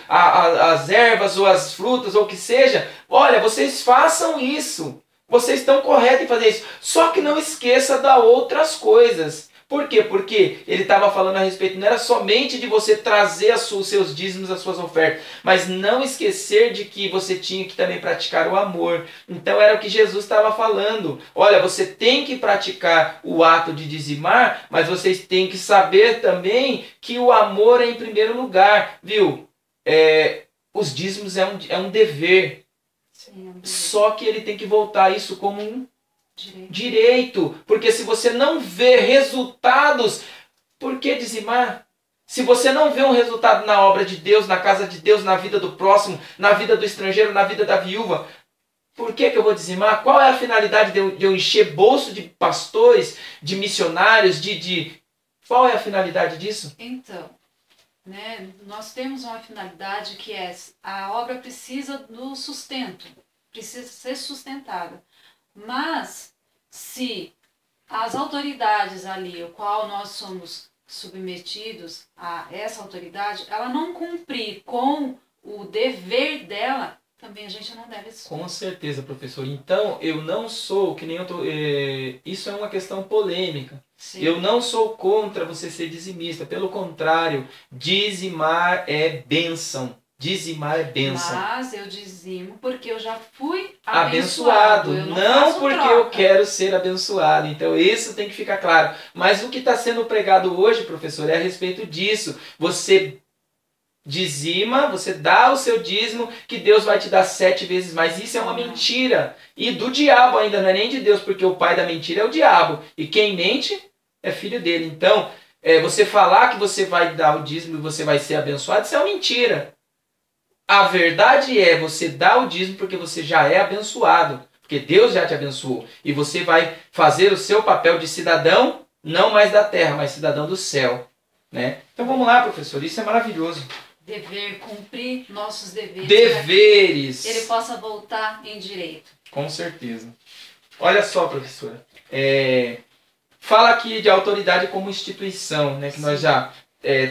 as ervas ou as frutas ou o que seja, olha, vocês façam isso. Vocês estão corretos em fazer isso. Só que não esqueça das outras coisas. Por quê? Porque ele estava falando a respeito, não era somente de você trazer os seus dízimos, as suas ofertas, mas não esquecer de que você tinha que também praticar o amor. Então era o que Jesus estava falando. Olha, você tem que praticar o ato de dizimar, mas vocês têm que saber também que o amor é em primeiro lugar, viu? Os dízimos é um dever. Sim, é um dever. Só que ele tem que voltar isso como um direito, porque se você não vê resultados, por que dizimar? Se você não vê um resultado na obra de Deus, na casa de Deus, na vida do próximo, na vida do estrangeiro, na vida da viúva, por que eu vou dizimar? Qual é a finalidade de eu encher bolso de pastores, de missionários, Qual é a finalidade disso? Então, né, nós temos uma finalidade que é a obra precisa do sustento, precisa ser sustentada. Mas, se as autoridades ali, o qual nós somos submetidos a essa autoridade, ela não cumprir com o dever dela, também a gente não deve... Com certeza, professor. Então, eu não sou, que nem eu tô... isso é uma questão polêmica. Sim. Eu não sou contra você ser dizimista. Pelo contrário, dizimar é bênção. Dizimar é bênção. Mas eu dizimo porque eu já fui abençoado. Não porque troca. Eu quero ser abençoado. Então isso tem que ficar claro. Mas o que está sendo pregado hoje, professor, é a respeito disso. Você dizima, você dá o seu dízimo, que Deus vai te dar 7 vezes mais. Isso é uma mentira. E do diabo ainda, não é nem de Deus, porque o pai da mentira é o diabo. E quem mente é filho dele. Então, você falar que você vai dar o dízimo e você vai ser abençoado, isso é uma mentira. A verdade é, você dá o dízimo porque você já é abençoado, porque Deus já te abençoou. E você vai fazer o seu papel de cidadão, não mais da terra, mas cidadão do céu. Né? Então vamos lá, professor, isso é maravilhoso. Dever, cumprir nossos deveres. Deveres. Para que ele possa voltar em direito. Com certeza. Olha só, professora. Fala aqui de autoridade como instituição, né? Que nós já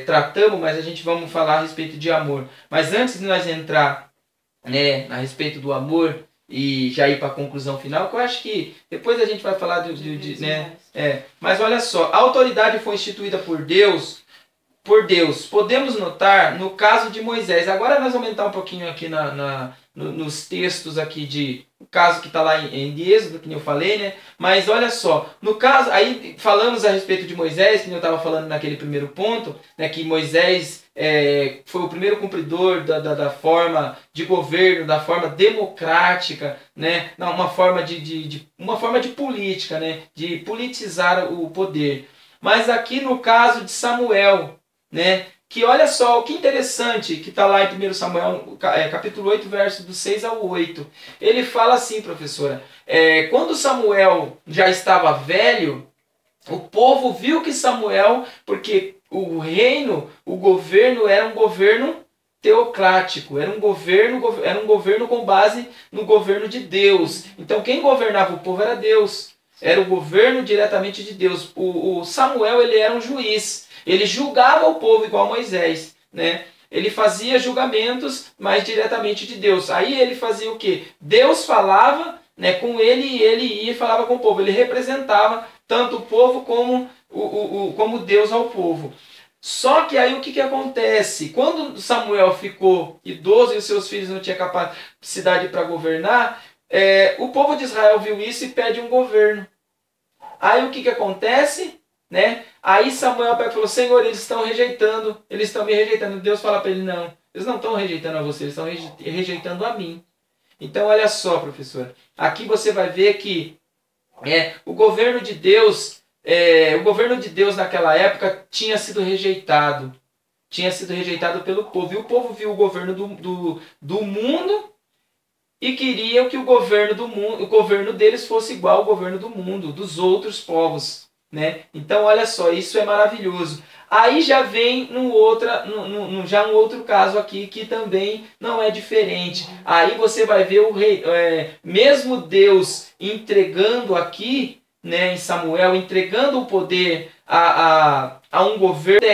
tratamos, mas a gente vamos falar a respeito de amor. Mas antes de nós entrar, né, a respeito do amor e já ir para a conclusão final, que eu acho que depois a gente vai falar né? Mas olha só, a autoridade foi instituída por Deus. Podemos notar no caso de Moisés. Agora nós vamos aumentar um pouquinho aqui nos textos aqui o caso que está lá em Êxodo, que eu falei, né? Mas olha só, no caso, aí falamos a respeito de Moisés, que eu estava falando naquele primeiro ponto, né? Que Moisés foi o primeiro cumpridor da forma de governo, da forma democrática, né? Não, uma forma de política, né? De politizar o poder. Mas aqui no caso de Samuel, né? Que olha só, que interessante, que está lá em 1 Samuel, capítulo 8, verso do 6 ao 8. Ele fala assim, professora, quando Samuel já estava velho, o povo viu que Samuel, porque o governo era um governo teocrático, era um governo com base no governo de Deus. Então quem governava o povo era Deus, era o governo diretamente de Deus. O Samuel, ele era um juiz. Ele julgava o povo igual Moisés, né? Ele fazia julgamentos, mas diretamente de Deus. Aí ele fazia o quê? Deus falava, né, com ele e ele ia e falava com o povo. Ele representava tanto o povo como Deus ao povo. Só que aí o que acontece? Quando Samuel ficou idoso e os seus filhos não tinham capacidade para governar, o povo de Israel viu isso e pede um governo. Aí o que acontece? Né? Aí Samuel pega e falou: Senhor, eles estão me rejeitando. Deus fala para ele: não, eles não estão rejeitando a você, eles estão rejeitando a mim. Então olha só, professora, aqui você vai ver que o governo de Deus naquela época tinha sido rejeitado pelo povo, e o povo viu o governo do mundo e queria que o governo deles fosse igual ao governo do mundo, dos outros povos. Né? Então olha só, isso é maravilhoso. Aí já vem um outro caso aqui que também não é diferente. Aí você vai ver o rei, mesmo Deus entregando aqui, né, em Samuel, entregando o poder a um governo.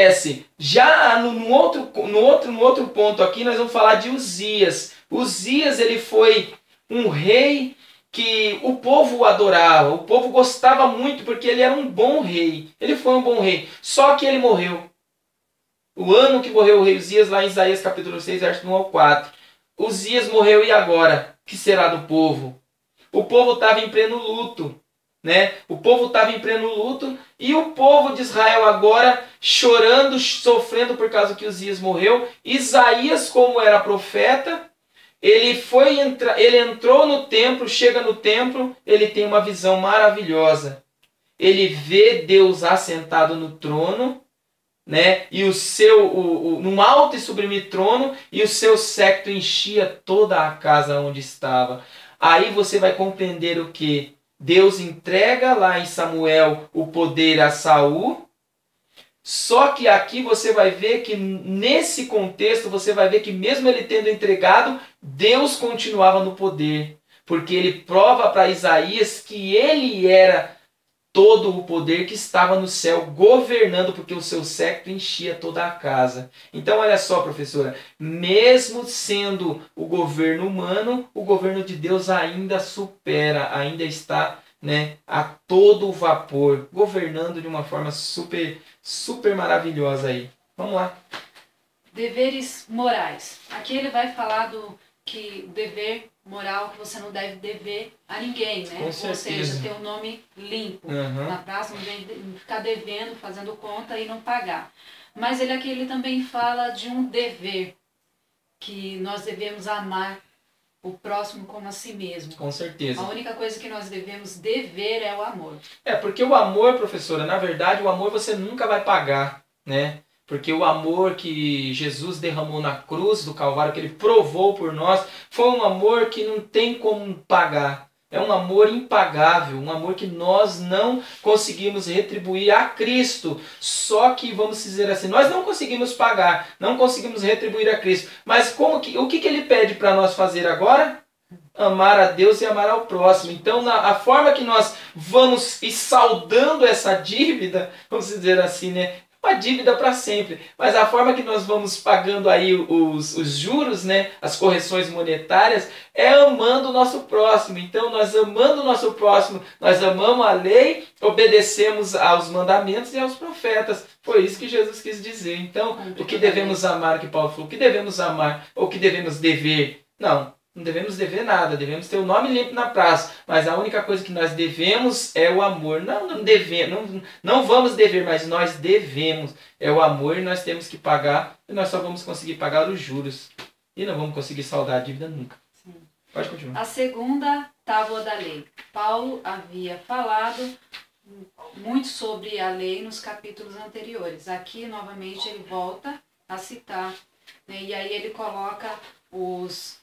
Já no outro ponto aqui nós vamos falar de Uzias. Uzias, ele foi um rei que o povo adorava, o povo gostava muito porque ele era um bom rei. Ele foi um bom rei, só que ele morreu. O ano que morreu o rei Uzias, lá em Isaías capítulo 6, verso 1 ao 4. Uzias morreu, e agora? O que será do povo? O povo estava em pleno luto. Né? O povo estava em pleno luto, e o povo de Israel agora chorando, sofrendo por causa que Uzias morreu. Isaías, como era profeta, ele entrou no templo, chega no templo, ele tem uma visão maravilhosa. Ele vê Deus assentado no trono, né? E num alto e sublime trono, e o seu séquito enchia toda a casa onde estava. Aí você vai compreender o que? Deus entrega lá em Samuel o poder a Saul. Só que aqui você vai ver que nesse contexto, você vai ver que mesmo ele tendo entregado, Deus continuava no poder. Porque ele prova para Isaías que ele era todo o poder que estava no céu, governando, porque o seu séquito enchia toda a casa. Então olha só, professora, mesmo sendo o governo humano, o governo de Deus ainda supera, ainda está, né, a todo vapor, governando de uma forma super maravilhosa aí. Vamos lá. Deveres morais. Aqui ele vai falar que o dever moral que você não deve dever a ninguém, né? Com certeza. Ou seja, ter o nome limpo. Na praça, não ficar devendo, fazendo conta e não pagar. Mas aqui ele também fala de um dever, que nós devemos amar o próximo como a si mesmo. Com certeza. A única coisa que nós devemos dever é o amor. Porque o amor, professora, na verdade, o amor você nunca vai pagar, né? Porque o amor que Jesus derramou na cruz do Calvário, que ele provou por nós, foi um amor que não tem como pagar. É um amor impagável, um amor que nós não conseguimos retribuir a Cristo. Só que, vamos dizer assim, nós não conseguimos pagar, não conseguimos retribuir a Cristo. Mas o que ele pede para nós fazer agora? Amar a Deus e amar ao próximo. Então, a forma que nós vamos ir saldando essa dívida, vamos dizer assim, né? Uma dívida para sempre. Mas a forma que nós vamos pagando aí os juros, né? As correções monetárias, é amando o nosso próximo. Então, nós amando o nosso próximo, nós amamos a lei, obedecemos aos mandamentos e aos profetas. Foi isso que Jesus quis dizer. Então, o que devemos amar, que Paulo falou, o que devemos amar, ou o que devemos dever? Não devemos dever nada, devemos ter o nome limpo na praça, mas a única coisa que nós devemos é o amor. Não devemos, não vamos dever, mas nós devemos. É o amor e nós temos que pagar, e nós só vamos conseguir pagar os juros. E não vamos conseguir saldar a dívida nunca. Sim. Pode continuar. A segunda tábua da lei. Paulo havia falado muito sobre a lei nos capítulos anteriores. Aqui, novamente, ele volta a citar, né? E aí ele coloca os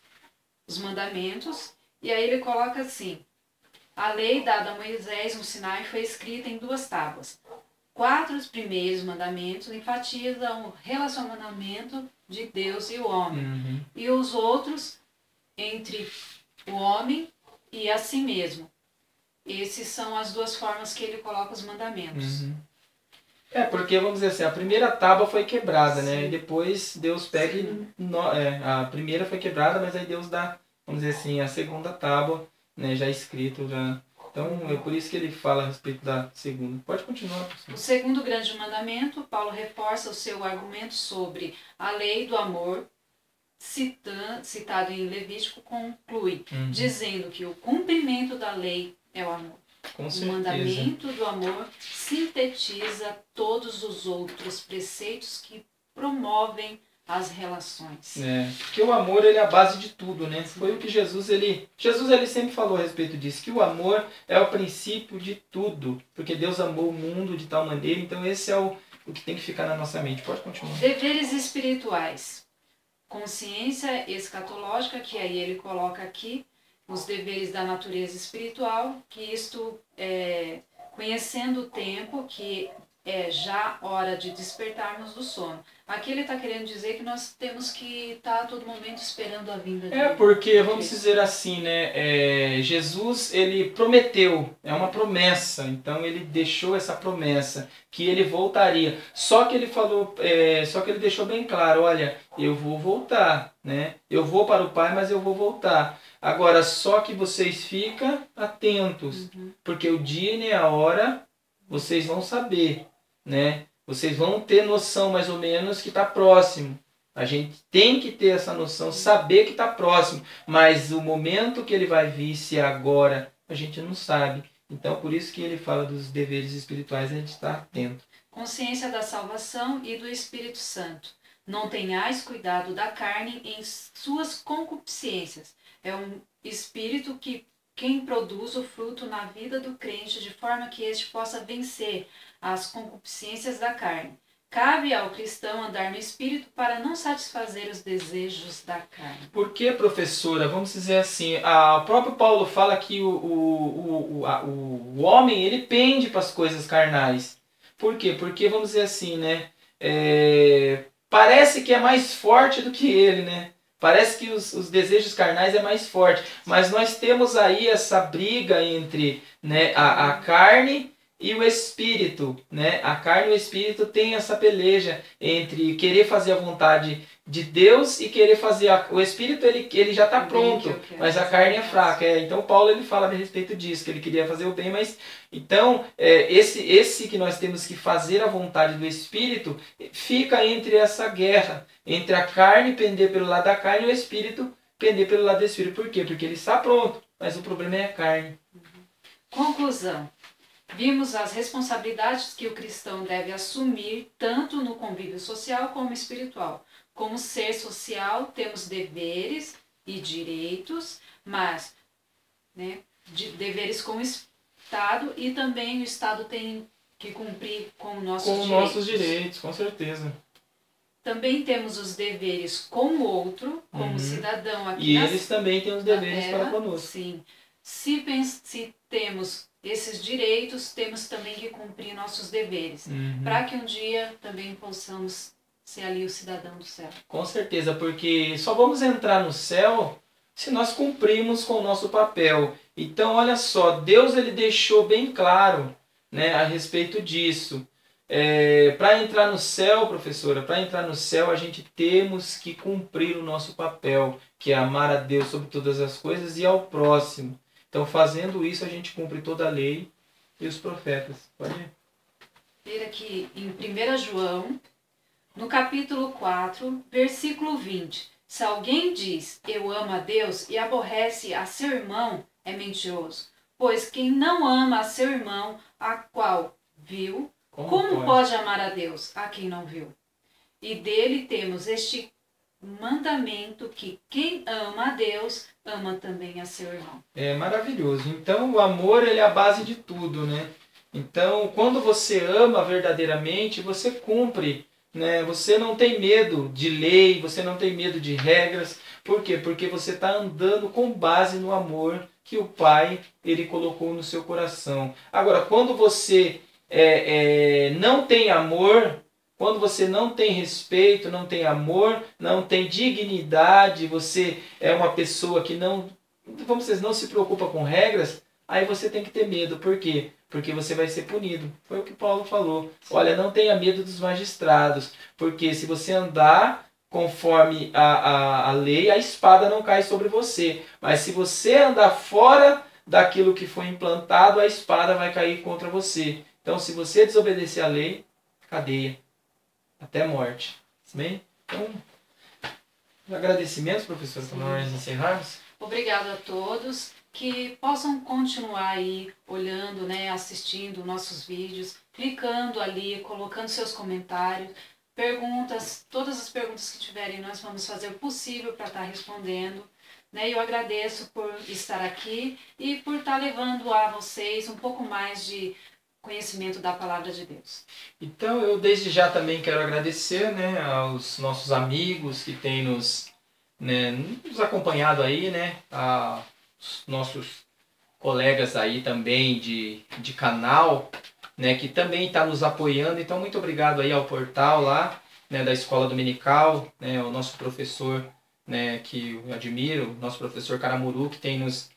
mandamentos, e aí ele coloca assim: a lei dada a Moisés no Sinai foi escrita em 2 tábuas. 4 primeiros mandamentos enfatizam o relacionamento de Deus e o homem, e os outros entre o homem e a si mesmo. Essas são as 2 formas que ele coloca os mandamentos. Porque, vamos dizer assim, a primeira tábua foi quebrada, né? E depois Deus pega a primeira foi quebrada, mas aí Deus dá, vamos dizer assim, a segunda tábua, né? Já escrito, já. Então, é por isso que ele fala a respeito da segunda. Pode continuar, professor. O segundo grande mandamento, Paulo reforça o seu argumento sobre a lei do amor, citado em Levítico, conclui, dizendo que o cumprimento da lei é o amor. Com certeza. O mandamento do amor sintetiza todos os outros preceitos que promovem as relações. Porque o amor, ele é a base de tudo, né? Sim. Foi o que Jesus ele sempre falou a respeito disso, que o amor é o princípio de tudo, porque Deus amou o mundo de tal maneira, então esse é o que tem que ficar na nossa mente. Pode continuar. Deveres espirituais. Consciência escatológica, que aí ele coloca aqui, os deveres da natureza espiritual, que isto é conhecendo o tempo, que é já hora de despertarmos do sono. Aqui ele está querendo dizer que nós temos que estar a todo momento esperando a vinda de Cristo. Porque, vamos dizer assim, né? Jesus, ele prometeu, é uma promessa, então ele deixou essa promessa, que ele voltaria. Só que ele falou, só que ele deixou bem claro, olha, eu vou voltar, né? Eu vou para o Pai, mas eu vou voltar. Agora, só que vocês ficam atentos, porque o dia e a hora vocês vão saber, né? Vocês vão ter noção mais ou menos que está próximo. A gente tem que ter essa noção, saber que está próximo, mas o momento que ele vai vir, se é agora, a gente não sabe. Então, por isso que ele fala dos deveres espirituais, a gente está atento. Consciência da salvação e do Espírito Santo. Não tenhais cuidado da carne em suas concupiscências. É um espírito quem produz o fruto na vida do crente, de forma que este possa vencer as concupiscências da carne. Cabe ao cristão andar no espírito para não satisfazer os desejos da carne. Por que, professora? Vamos dizer assim, o próprio Paulo fala que o homem, ele pende para as coisas carnais. Por quê? Porque, vamos dizer assim, né? Parece que é mais forte do que ele, né? Parece que os desejos carnais é mais forte. Mas nós temos aí essa briga entre, né, a carne e o espírito, né? A carne e o espírito tem essa peleja entre querer fazer a vontade de Deus e querer fazer o espírito, ele já está pronto, mas a carne é fraca. Então Paulo ele fala a respeito disso, que ele queria fazer o bem, mas então esse que nós temos que fazer a vontade do espírito fica entre essa guerra, entre a carne pender pelo lado da carne e o espírito pender pelo lado do espírito. Por quê? Porque ele está pronto, mas o problema é a carne. Conclusão. Vimos as responsabilidades que o cristão deve assumir tanto no convívio social como espiritual. Como ser social, temos deveres e direitos, mas deveres com o Estado, e também o Estado tem que cumprir com nossos direitos, com certeza. Também temos os deveres com o outro, como cidadão aqui. E eles também têm os deveres para conosco. Sim. Se temos esses direitos, temos também que cumprir nossos deveres, para que um dia também possamos ser ali o cidadão do céu. Com certeza, porque só vamos entrar no céu se nós cumprimos com o nosso papel. Então, olha só, Deus ele deixou bem claro, né, a respeito disso. Para entrar no céu, professora, para entrar no céu a gente temos que cumprir o nosso papel, que é amar a Deus sobre todas as coisas e ao próximo. Então, fazendo isso, a gente cumpre toda a lei e os profetas. Pode ir. Ver aqui em 1 João, no capítulo 4, versículo 20. Se alguém diz, eu amo a Deus e aborrece a seu irmão, é mentiroso. Pois quem não ama a seu irmão, a qual viu, como pode amar a Deus, a quem não viu? E dele temos este mandamento, que quem ama a Deus, ama também a seu irmão. É maravilhoso. Então, o amor ele é a base de tudo, né? Então, quando você ama verdadeiramente, você cumpre, né? Você não tem medo de lei, você não tem medo de regras. Por quê? Porque você está andando com base no amor que o Pai ele colocou no seu coração. Agora, quando você não tem amor, quando você não tem respeito, não tem amor, não tem dignidade, você é uma pessoa que não, vamos dizer, não se preocupa com regras, aí você tem que ter medo. Por quê? Porque você vai ser punido. Foi o que Paulo falou. Olha, não tenha medo dos magistrados, porque se você andar conforme a lei, a espada não cai sobre você. Mas se você andar fora daquilo que foi implantado, a espada vai cair contra você. Então, se você desobedecer a lei, cadeia, até morte. Bem? Então, agradecimentos, professor, para nós encerrarmos. Obrigado a todos, que possam continuar aí olhando, né, assistindo nossos vídeos, clicando ali, colocando seus comentários, perguntas, todas as perguntas que tiverem, nós vamos fazer o possível para estar respondendo. Né? Eu agradeço por estar aqui e por estar levando a vocês um pouco mais de conhecimento da Palavra de Deus. Então, eu desde já também quero agradecer, né, aos nossos amigos que têm nos acompanhado aí, né, aos nossos colegas aí também de canal, né, que também está nos apoiando. Então, muito obrigado aí ao portal lá, né, da Escola Dominical, né, o nosso professor, né, que eu admiro, o nosso professor Caramuru, que tem nos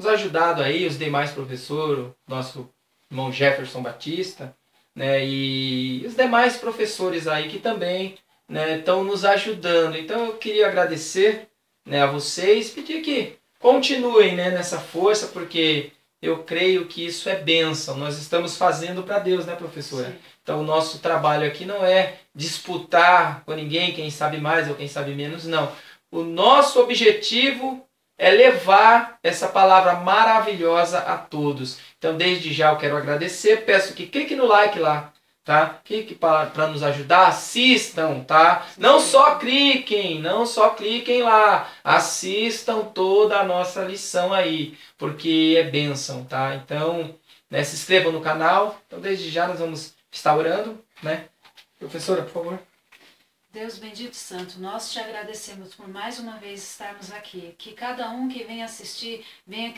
ajudado aí, os demais professores, nosso irmão Jefferson Batista, né, e os demais professores aí que também, né, estão nos ajudando. Então eu queria agradecer, né, a vocês, pedir que continuem, né, nessa força, porque eu creio que isso é bênção. Nós estamos fazendo para Deus, né, professora? Sim. Então o nosso trabalho aqui não é disputar com ninguém, quem sabe mais ou quem sabe menos, não. O nosso objetivo é levar essa palavra maravilhosa a todos. Então, desde já eu quero agradecer, peço que clique no like lá, tá? Clique para nos ajudar, assistam, tá? Não só cliquem lá, assistam toda a nossa lição aí, porque é bênção, tá? Então, né, se inscrevam no canal. Então, desde já nós vamos estar orando, né? Professora, por favor. Deus bendito e santo, nós te agradecemos por mais uma vez estarmos aqui. Que cada um que venha assistir venha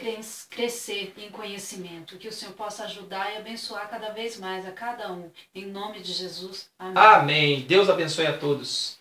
crescer em conhecimento. Que o Senhor possa ajudar e abençoar cada vez mais a cada um. Em nome de Jesus. Amém. Amém. Deus abençoe a todos.